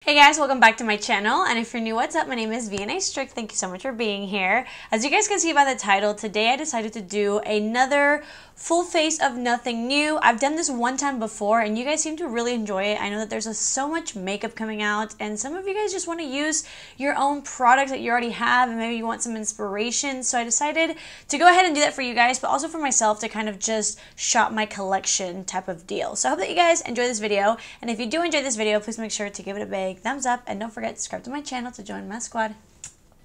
Hey guys, welcome back to my channel, and if you're new, what's up? My name is vianney.strick. Thank you so much for being here. As you guys can see by the title, today I decided to do another full face of nothing new. I've done this one time before and you guys seem to really enjoy it. I know that there's so much makeup coming out and some of you guys just want to use your own products that you already have and maybe you want some inspiration. So I decided to go ahead and do that for you guys, but also for myself to kind of just shop my collection type of deal. So I hope that you guys enjoy this video, and if you do enjoy this video, please make sure to give it a big thumbs up and don't forget to subscribe to my channel to join my squad.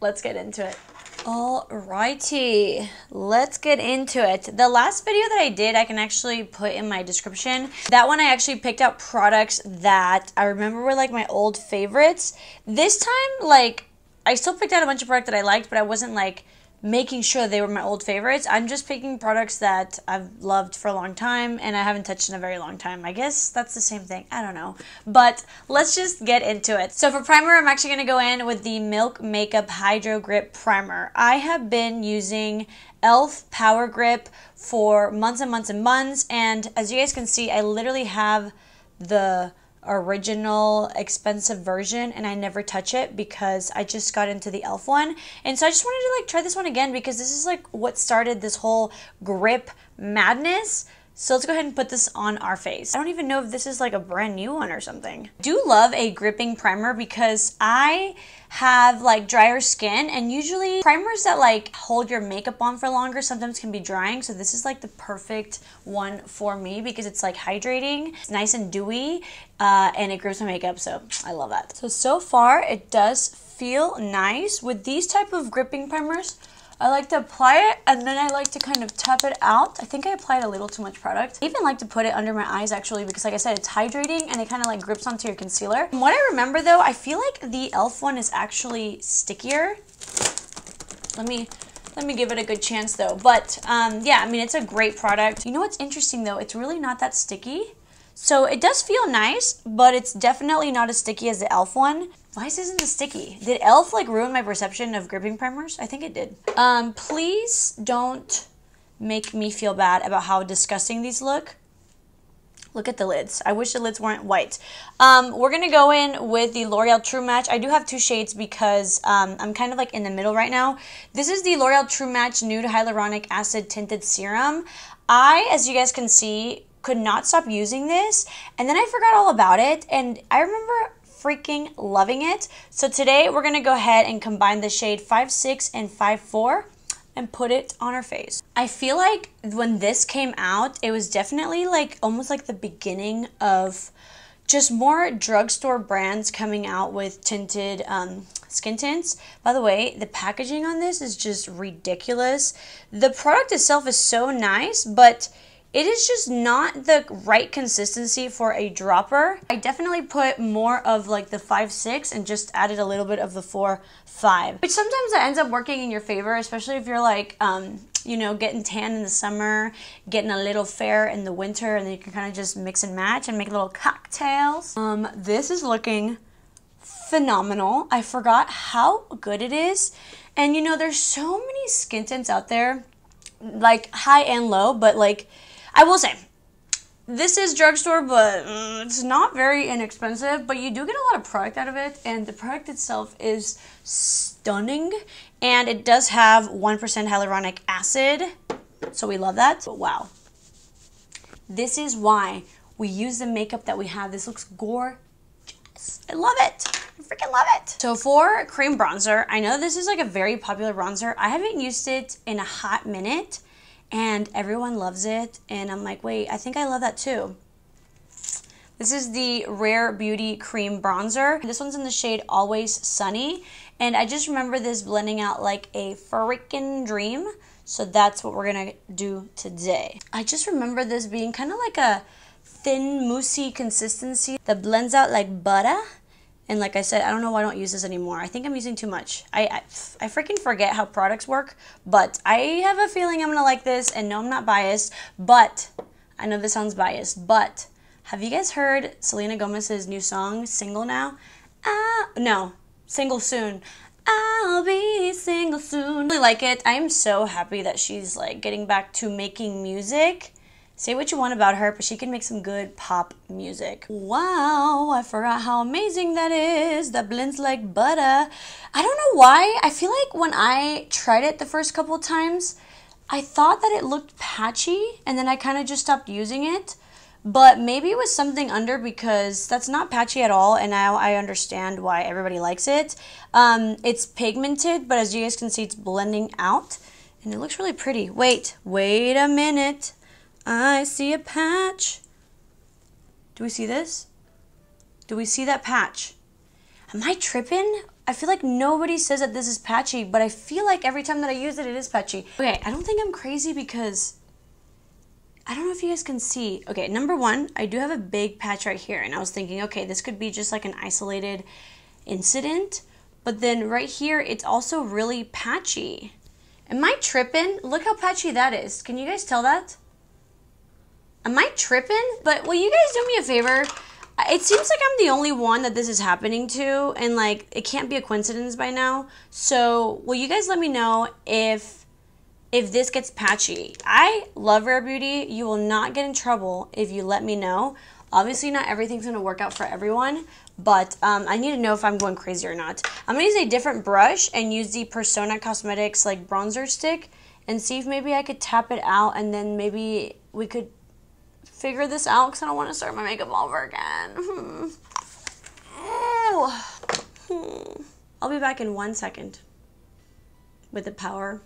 Let's get into it. Alrighty, let's get into it. The last video that I did, I can actually put in my description. That one I actually picked out products that I remember were like my old favorites. This time, like, I still picked out a bunch of products that I liked, but I wasn't like making sure they were my old favorites. I'm just picking products that I've loved for a long time and I haven't touched in a very long time. I guess that's the same thing. I don't know. But let's just get into it. So for primer, I'm actually going to go in with the Milk Makeup Hydro Grip Primer. I have been using e.l.f. Power Grip for months and months and months, and as you guys can see, I literally have the original expensive version and I never touch it because I just got into the e.l.f. one, and so I just wanted to like try this one again because this is like what started this whole grip madness. So let's go ahead and put this on our face. I don't even know if this is like a brand new one or something. I do love a gripping primer because I have like drier skin, and usually primers that like hold your makeup on for longer sometimes can be drying, so this is like the perfect one for me because it's like hydrating, it's nice and dewy, and it grips my makeup, so I love that. So far it does feel nice. With these type of gripping primers, I like to apply it and then I like to kind of tap it out. I think I applied a little too much product. I even like to put it under my eyes actually because like I said, it's hydrating and it kind of like grips onto your concealer. From what I remember though, I feel like the e.l.f. one is actually stickier. Let me give it a good chance though. But yeah, I mean, it's a great product. You know what's interesting though? It's really not that sticky. So it does feel nice, but it's definitely not as sticky as the e.l.f. one. Why isn't this sticky? Did e.l.f. like ruin my perception of gripping primers? I think it did. Please don't make me feel bad about how disgusting these look. Look at the lids. I wish the lids weren't white. We're gonna go in with the L'Oreal True Match. I do have two shades because I'm kind of like in the middle right now. This is the L'Oreal True Match Nude Hyaluronic Acid Tinted Serum. As you guys can see, could not stop using this, and then I forgot all about it, and I remember freaking loving it. So today we're gonna go ahead and combine the shade 5.6 and 5.4 and put it on our face. I feel like when this came out, it was definitely like almost like the beginning of just more drugstore brands coming out with tinted skin tints. By the way, the packaging on this is just ridiculous. The product itself is so nice, but it is just not the right consistency for a dropper. I definitely put more of like the 5.6 and just added a little bit of the 4.5, which sometimes that ends up working in your favor, especially if you're like, you know, getting tan in the summer, getting a little fair in the winter, and then you can kind of just mix and match and make little cocktails. This is looking phenomenal. I forgot how good it is. And you know, there's so many skin tints out there, like high and low, but like, I will say, this is drugstore, but it's not very inexpensive, but you do get a lot of product out of it, and the product itself is stunning, and it does have 1% hyaluronic acid, so we love that. But wow, this is why we use the makeup that we have. This looks gorgeous. I love it. I freaking love it. So for cream bronzer, I know this is like a very popular bronzer. I haven't used it in a hot minute, and everyone loves it, and I'm like, wait, I think I love that too. This is the Rare Beauty Cream Bronzer. This one's in the shade Always Sunny, and I just remember this blending out like a freaking dream, so that's what we're gonna do today. I just remember this being kind of like a thin, moussey consistency that blends out like butter. And like I said, I don't know why I don't use this anymore. I think I'm using too much. I freaking forget how products work, but I have a feeling I'm gonna like this, and no, I'm not biased, but I know this sounds biased, but have you guys heard Selena Gomez's new song, Single Now? No, Single Soon. I'll be single soon. I really like it. I am so happy that she's like getting back to making music. Say what you want about her, but she can make some good pop music. Wow, I forgot how amazing that is. That blends like butter. I don't know why. I feel like when I tried it the first couple times, I thought that it looked patchy, and then I kind of just stopped using it. But maybe it was something under, because that's not patchy at all, and now I understand why everybody likes it. It's pigmented, but as you guys can see, it's blending out, and it looks really pretty. Wait a minute. I see a patch. Do we see this? Do we see that patch? Am I tripping? I feel like nobody says that this is patchy, but I feel like every time that I use it, it is patchy. Okay, I don't think I'm crazy because I don't know if you guys can see. Okay, number one, I do have a big patch right here, and I was thinking, okay, this could be just like an isolated incident, but then right here, it's also really patchy. Am I tripping? Look how patchy that is. Can you guys tell that? Am I tripping? But will you guys do me a favor? It seems like I'm the only one that this is happening to, and like it can't be a coincidence by now. So will you guys let me know if this gets patchy? I love Rare Beauty. You will not get in trouble if you let me know. Obviously not everything's gonna work out for everyone, but I need to know if I'm going crazy or not. I'm gonna use a different brush and use the Gerard Cosmetics like bronzer stick and see if maybe I could tap it out, and then maybe we could figure this out, because I don't want to start my makeup all over again. I'll be back in 1 second with the power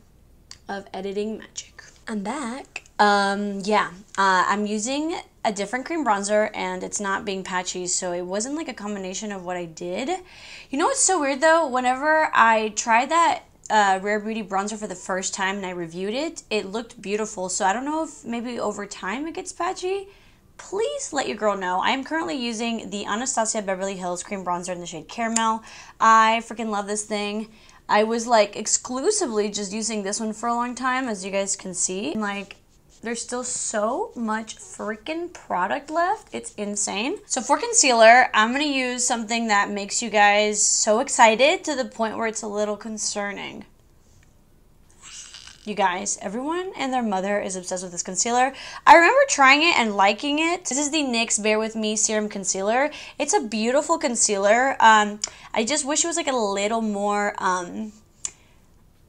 of editing magic. I'm back. I'm using a different cream bronzer, and it's not being patchy, so it wasn't like a combination of what I did. You know what's so weird though? Whenever I tried that Rare Beauty bronzer for the first time and I reviewed it, it looked beautiful. So I don't know if maybe over time it gets patchy. Please let your girl know. I am currently using the Anastasia Beverly Hills cream bronzer in the shade Caramel. I freaking love this thing. I was like exclusively just using this one for a long time, as you guys can see. Like, there's still so much freaking product left. It's insane. So for concealer, I'm going to use something that makes you guys so excited to the point where it's a little concerning. You guys, everyone and their mother is obsessed with this concealer. I remember trying it and liking it. This is the NYX Bare With Me Serum Concealer. It's a beautiful concealer. I just wish it was like a little more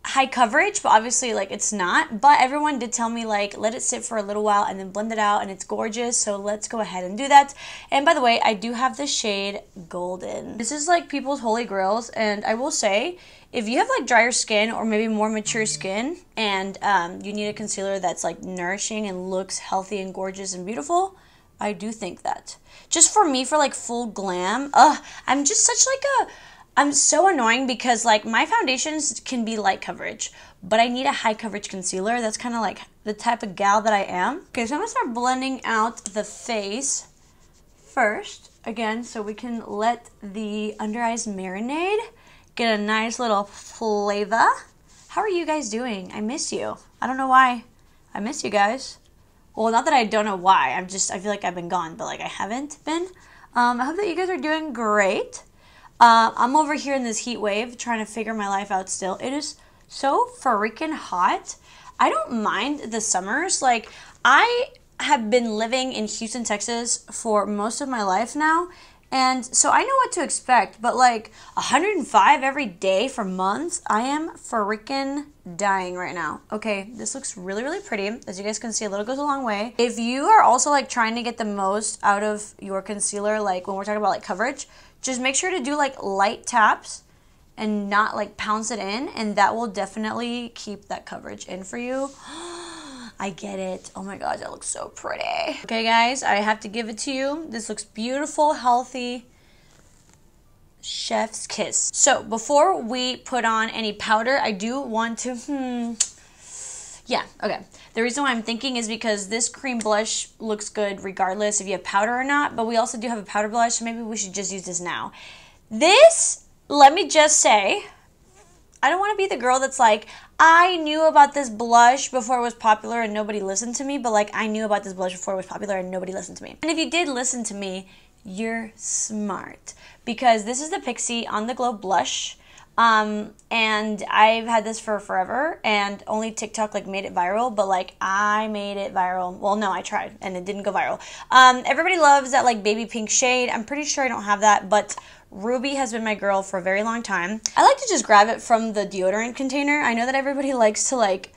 high coverage, but obviously like it's not. But everyone did tell me like let it sit for a little while and then blend it out, and it's gorgeous. So let's go ahead and do that. And by the way, I do have the shade Golden. This is like people's holy grails, and I will say, if you have like drier skin or maybe more mature skin and you need a concealer that's like nourishing and looks healthy and gorgeous and beautiful, I do think that. Just for me, for like full glam, I'm just such like a, I'm so annoying because like my foundations can be light coverage, but I need a high coverage concealer. That's kind of like the type of gal that I am. Okay, so I'm gonna start blending out the face first, again, so we can let the under eyes marinate. Get a nice little flavor. How are you guys doing? I miss you. I don't know why. I miss you guys. Well, not that I don't know why. I feel like I've been gone, but like I haven't been. I hope that you guys are doing great. I'm over here in this heat wave trying to figure my life out still. It is so freaking hot. I don't mind the summers. Like, I have been living in Houston, Texas for most of my life now. And so I know what to expect, but like 105 every day for months, I am freaking dying right now. Okay, this looks really, really pretty. As you guys can see, a little goes a long way. If you are also like trying to get the most out of your concealer, like when we're talking about like coverage, just make sure to do like light taps and not like pounce it in, and that will definitely keep that coverage in for you. I get it. Oh my god, that looks so pretty. Okay guys, I have to give it to you. This looks beautiful, healthy. Chef's kiss. So before we put on any powder, I do want to, yeah, okay. The reason why I'm thinking is because this cream blush looks good regardless if you have powder or not, but we also do have a powder blush, so maybe we should just use this now. This, let me just say, I don't want to be the girl that's like, I knew about this blush before it was popular and nobody listened to me, but like I knew about this blush before it was popular and nobody listened to me. And if you did listen to me, you're smart, because this is the Pixi On The Glow blush. And I've had this for forever, and only TikTok like made it viral, but like I made it viral. Well, no, I tried and it didn't go viral. Everybody loves that like baby pink shade. I'm pretty sure I don't have that, but Ruby has been my girl for a very long time. I like to just grab it from the deodorant container. I know that everybody likes to like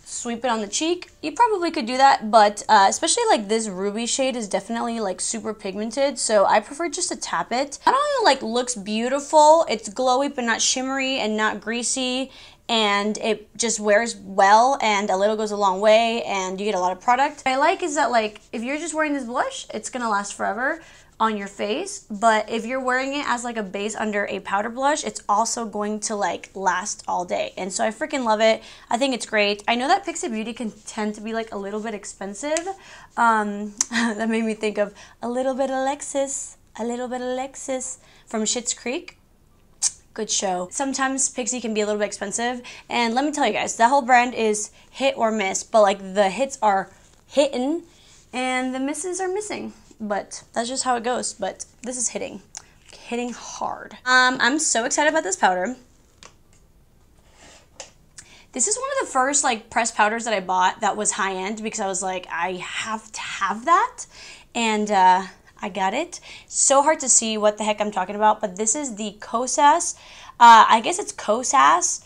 sweep it on the cheek. You probably could do that, but especially like this Ruby shade is definitely like super pigmented, so I prefer just to tap it. Not only like looks beautiful, it's glowy but not shimmery and not greasy, and it just wears well, and a little goes a long way, and you get a lot of product. What I like is that like if you're just wearing this blush, it's gonna last forever on your face, but if you're wearing it as like a base under a powder blush, it's also going to like last all day. And so I freaking love it. I think it's great. I know that Pixie Beauty can tend to be like a little bit expensive. That made me think of a little bit of Alexis from Schitt's Creek. Good show. Sometimes Pixie can be a little bit expensive, and let me tell you guys, that whole brand is hit or miss, but like the hits are hitting and the misses are missing. But that's just how it goes. But this is hitting hard. I'm so excited about this powder. This is one of the first like pressed powders that I bought that was high end, because I was like, I have to have that, and I got it. So hard to see what the heck I'm talking about, but this is the Kosas. I guess it's Kosas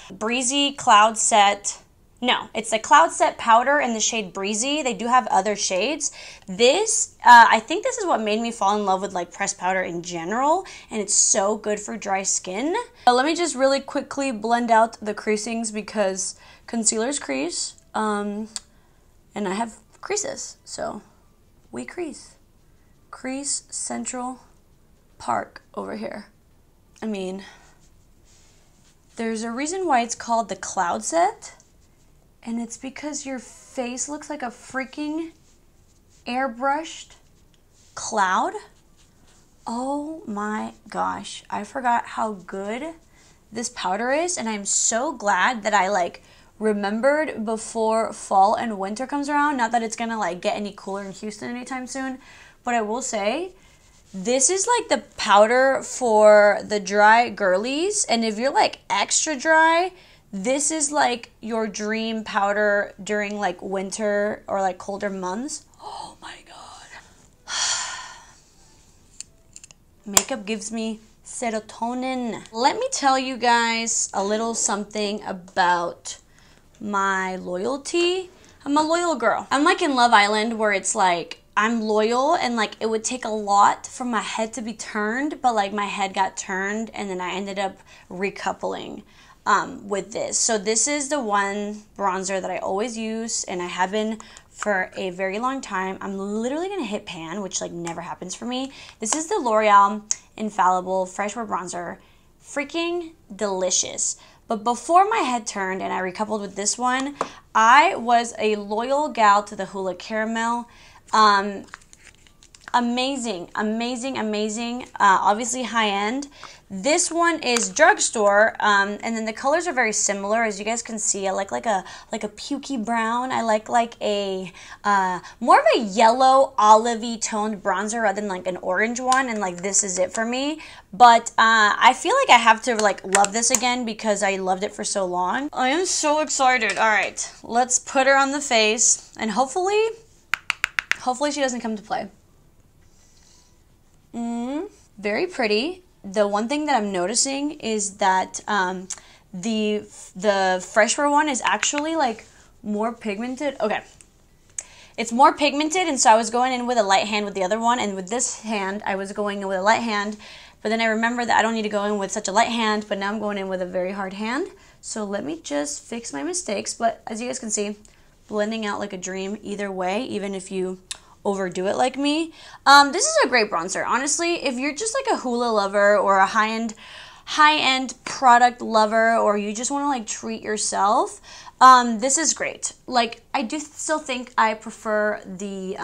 Breezy Cloud Set. No, it's the Cloud Set powder in the shade Breezy. They do have other shades. This, I think this is what made me fall in love with like pressed powder in general, and it's so good for dry skin. But let me just really quickly blend out the creasings, because concealers crease, and I have creases, so we crease. Crease Central Park over here. I mean, there's a reason why it's called the Cloud Set. And it's because your face looks like a freaking airbrushed cloud. Oh my gosh. I forgot how good this powder is, and I'm so glad that I like remembered before fall and winter comes around. Not that it's gonna like get any cooler in Houston anytime soon, but I will say this is like the powder for the dry girlies, and if you're like extra dry, this is like your dream powder during like winter or like colder months. Oh my god. Makeup gives me serotonin. Let me tell you guys a little something about my loyalty. I'm a loyal girl. I'm like in Love Island, where it's like I'm loyal, and like it would take a lot for my head to be turned, but like my head got turned, and then I ended up recoupling with this. So this is the one bronzer that I always use, and I have been for a very long time. I'm literally gonna hit pan, which like never happens for me. This is the L'Oreal Infallible Fresh Wear Bronzer. Freaking delicious. But before my head turned and I recoupled with this one, I was a loyal gal to the Hula Caramel. Amazing, amazing, amazing. Obviously high end. This one is drugstore, and then the colors are very similar. As you guys can see, I like a pukey brown. I like a more of a yellow olivey toned bronzer rather than like an orange one, and like this is it for me. But I feel like I have to like love this again because I loved it for so long. I am so excited. All right, let's put her on the face, and hopefully she doesn't come to play. Very pretty. The one thing that I'm noticing is that the Freshwear one is actually like more pigmented. Okay, it's more pigmented, and so I was going in with a light hand with the other one, and with this hand I was going in with a light hand, but then I remembered that I don't need to go in with such a light hand, but now I'm going in with a very hard hand. So let me just fix my mistakes. But as you guys can see, blending out like a dream either way, even if you overdo it like me. This is a great bronzer. Honestly, if you're just like a Hula lover or a high-end product lover, or you just want to like treat yourself, this is great. Like, I do still think I prefer the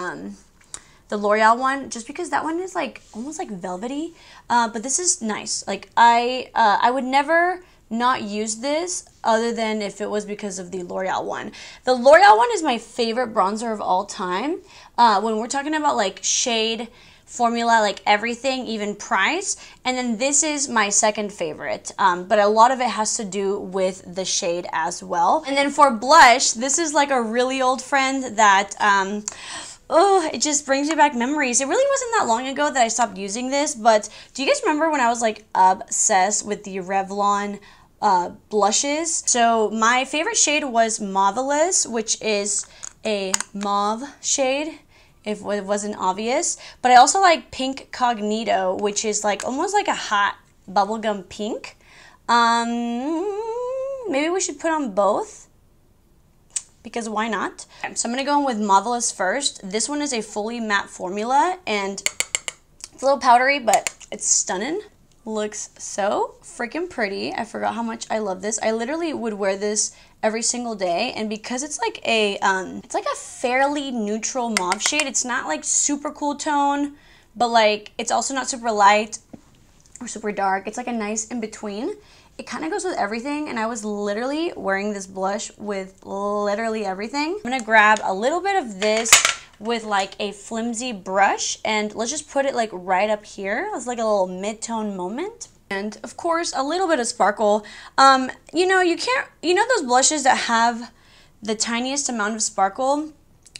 L'Oreal one, just because that one is like almost like velvety, but this is nice. Like I would never not use this other than if it was because of the L'Oreal one. The L'Oreal one is my favorite bronzer of all time. When we're talking about like shade formula, like everything, even price. And then this is my second favorite, but a lot of it has to do with the shade as well. And then for blush, this is like a really old friend that, oh, it just brings me back memories. It really wasn't that long ago that I stopped using this, but do you guys remember when I was like obsessed with the Revlon blushes? So my favorite shade was Mauvelous, which is a mauve shade, if it wasn't obvious. But I also like Pink Cognito, which is like almost like a hot bubblegum pink. Maybe we should put on both, because why not? Okay, so I'm gonna go in with Mauvelous first. This one is a fully matte formula, and it's a little powdery, but it's stunning. Looks so freaking pretty. I forgot how much I love this. I literally would wear this every single day, and because it's like a fairly neutral mauve shade, it's not like super cool tone, but like it's also not super light or super dark. It's like a nice in between. It kind of goes with everything, and I was literally wearing this blush with literally everything. I'm gonna grab a little bit of this with like a flimsy brush, and let's just put it like right up here. It's like a little mid-tone moment. And of course, a little bit of sparkle. You know those blushes that have the tiniest amount of sparkle?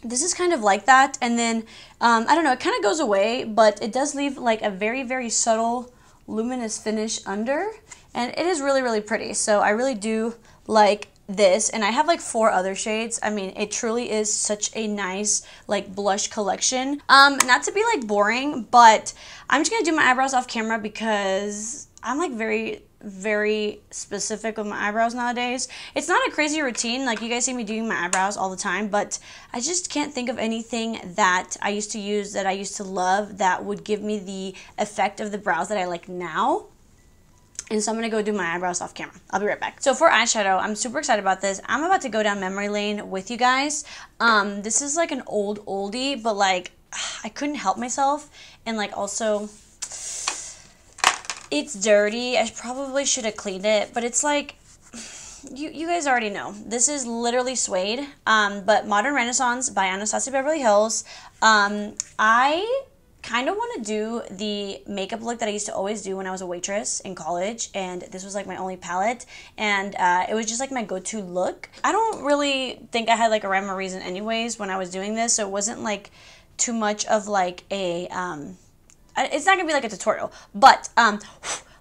This is kind of like that, and then, I don't know, it kind of goes away, but it does leave like a very, very subtle luminous finish under, and it is really, really pretty. So I really do like this, and I have like 4 other shades. I mean, it truly is such a nice like blush collection. Not to be like boring, but I'm just gonna do my eyebrows off camera because I'm like very, very specific with my eyebrows nowadays. It's not a crazy routine, like you guys see me doing my eyebrows all the time, but I just can't think of anything that I used to use, that I used to love, that would give me the effect of the brows that I like now. And so I'm going to go do my eyebrows off camera. I'll be right back. So for eyeshadow, I'm super excited about this. I'm about to go down memory lane with you guys. This is like an oldie, but like I couldn't help myself. And like also, it's dirty. I probably should have cleaned it, but it's like, you guys already know. This is literally Suede, but Modern Renaissance by Anastasia Beverly Hills. I kind of want to do the makeup look that I used to always do when I was a waitress in college, and this was like my only palette, and it was just like my go-to look. I don't really think I had like a rhyme or reason anyways when I was doing this, so it wasn't like too much of like a it's not gonna be like a tutorial, but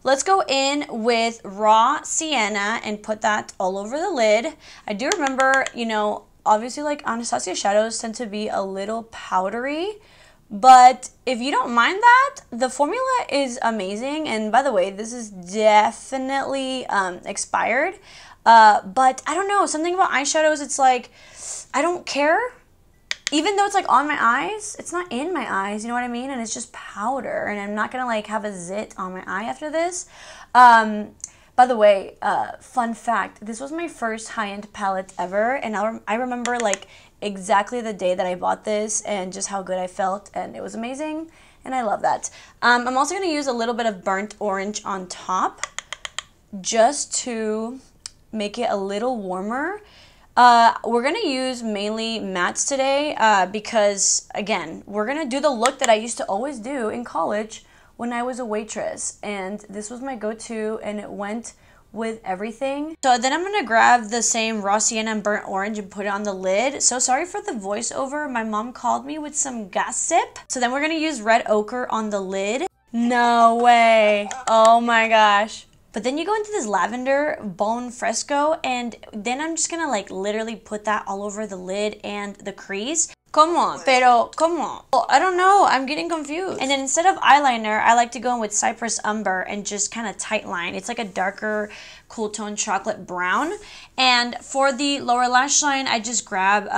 let's go in with raw sienna and put that all over the lid. I do remember, you know, obviously like Anastasia shadows tend to be a little powdery, but if you don't mind that, the formula is amazing. And by the way, this is definitely expired. But I don't know, something about eyeshadows, it's like, I don't care. Even though it's like on my eyes, it's not in my eyes, you know what I mean? And it's just powder, and I'm not gonna like have a zit on my eye after this. By the way, fun fact, this was my first high-end palette ever, and I remember like exactly the day that I bought this and just how good I felt, and it was amazing, and I love that. I'm also going to use a little bit of burnt orange on top just to make it a little warmer. We're going to use mainly mattes today because, again, we're going to do the look that I used to always do in college when I was a waitress, and this was my go-to, and it went with everything. So then I'm gonna grab the same raw sienna and burnt orange and put it on the lid. So sorry for the voiceover, my mom called me with some gossip. So then we're gonna use red ochre on the lid. No way, oh my gosh. But then you go into this lavender bone fresco, and then I'm just gonna like literally put that all over the lid and the crease. Come on, pero come on. Oh, I don't know, I'm getting confused. And then instead of eyeliner, I like to go in with Cypress Umber and just kind of tight line. It's like a darker, cool tone chocolate brown. And for the lower lash line, I just grab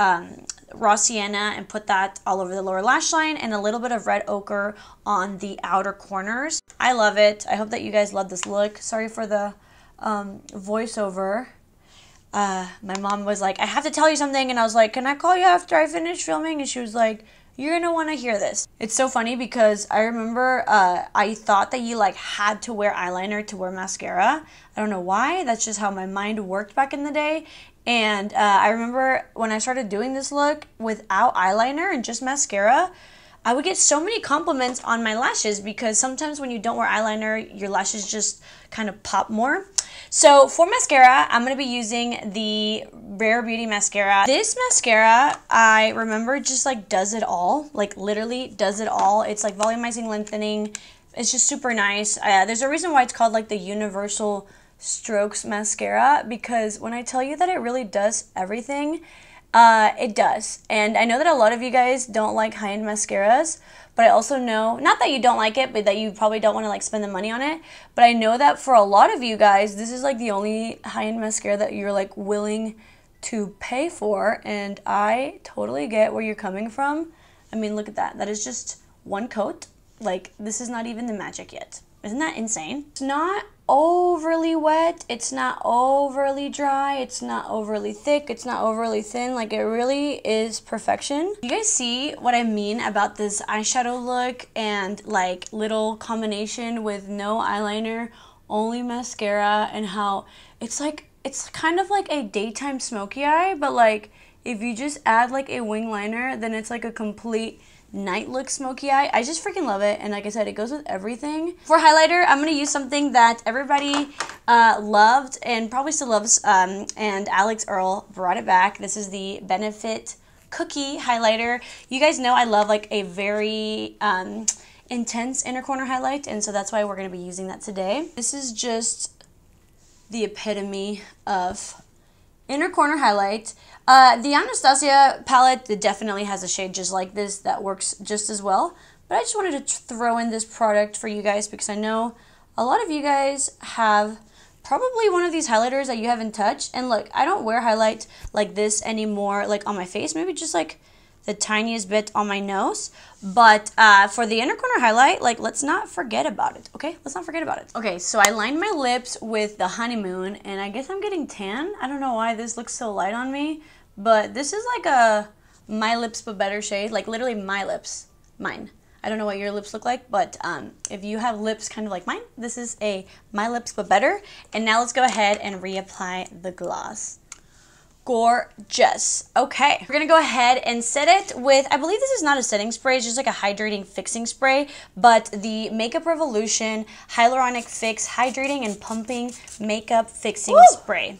raw sienna and put that all over the lower lash line, and a little bit of red ochre on the outer corners. I love it. I hope that you guys love this look. Sorry for the voiceover. My mom was like, I have to tell you something, and I was like, can I call you after I finish filming? And she was like, you're gonna want to hear this. It's so funny because I remember I thought that you like had to wear eyeliner to wear mascara. I don't know why, that's just how my mind worked back in the day. And I remember when I started doing this look without eyeliner and just mascara, I would get so many compliments on my lashes because sometimes when you don't wear eyeliner, your lashes just kind of pop more. So for mascara, I'm going to be using the Rare Beauty mascara. This mascara, I remember, just like does it all. Like literally does it all. It's like volumizing, lengthening. It's just super nice. There's a reason why it's called like the Universal Strokes mascara, because when I tell you that it really does everything, it does. And I know that a lot of you guys don't like high-end mascaras, but I also know, not that you don't like it, but that you probably don't want to like spend the money on it, but I know that for a lot of you guys, this is like the only high-end mascara that you're like willing to pay for, and I totally get where you're coming from. I mean, look at that. That is just one coat. Like, this is not even the magic yet. Isn't that insane? It's not overly wet, it's not overly dry, it's not overly thick, it's not overly thin. Like, it really is perfection. You guys see what I mean about this eyeshadow look and like little combination with no eyeliner, only mascara, and how it's like, it's kind of like a daytime smoky eye, but like if you just add like a wing liner, then it's like a complete night look smoky eye. I just freaking love it, and like I said, it goes with everything. For highlighter, I'm going to use something that everybody loved and probably still loves, and Alex Earl brought it back. This is the Benefit KOKIE highlighter. You guys know I love like a very intense inner corner highlight, and so that's why we're going to be using that today. This is just the epitome of inner corner highlight. The Anastasia palette definitely has a shade just like this that works just as well. But I just wanted to throw in this product for you guys because I know a lot of you guys have probably one of these highlighters that you haven't touched. And look, I don't wear highlight like this anymore, like on my face. Maybe just like the tiniest bit on my nose. But for the inner corner highlight, like, let's not forget about it, okay? Let's not forget about it. Okay, so I lined my lips with the Honeymoon, and I guess I'm getting tan. I don't know why this looks so light on me, but this is like a My Lips But Better shade, like literally my lips, mine. I don't know what your lips look like, but if you have lips kind of like mine, this is a My Lips But Better. And now let's go ahead and reapply the gloss. Gorgeous. Okay, we're gonna go ahead and set it with, I believe this is not a setting spray, it's just like a hydrating fixing spray, but the Makeup Revolution Hyaluronic Fix Hydrating and Pumping Makeup Fixing Spray.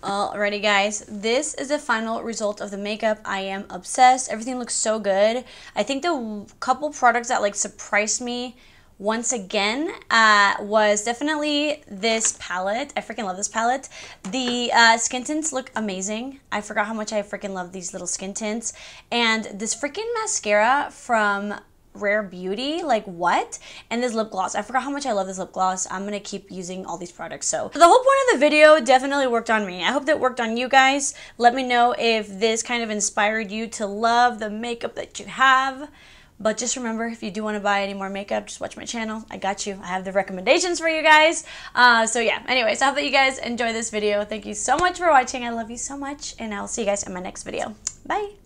Alrighty guys, this is the final result of the makeup. I am obsessed. Everything looks so good. I think the couple products that like surprised me once again was definitely this palette. I freaking love this palette. The skin tints look amazing. I forgot how much I freaking love these little skin tints. And this freaking mascara from Rare Beauty, like what? And this lip gloss. I forgot how much I love this lip gloss. I'm gonna keep using all these products. So the whole point of the video definitely worked on me. I hope that worked on you guys. Let me know if this kind of inspired you to love the makeup that you have. But just remember, if you do want to buy any more makeup, just watch my channel. I got you. I have the recommendations for you guys. So yeah, anyways, I hope that you guys enjoy this video. Thank you so much for watching. I love you so much, and I'll see you guys in my next video. Bye.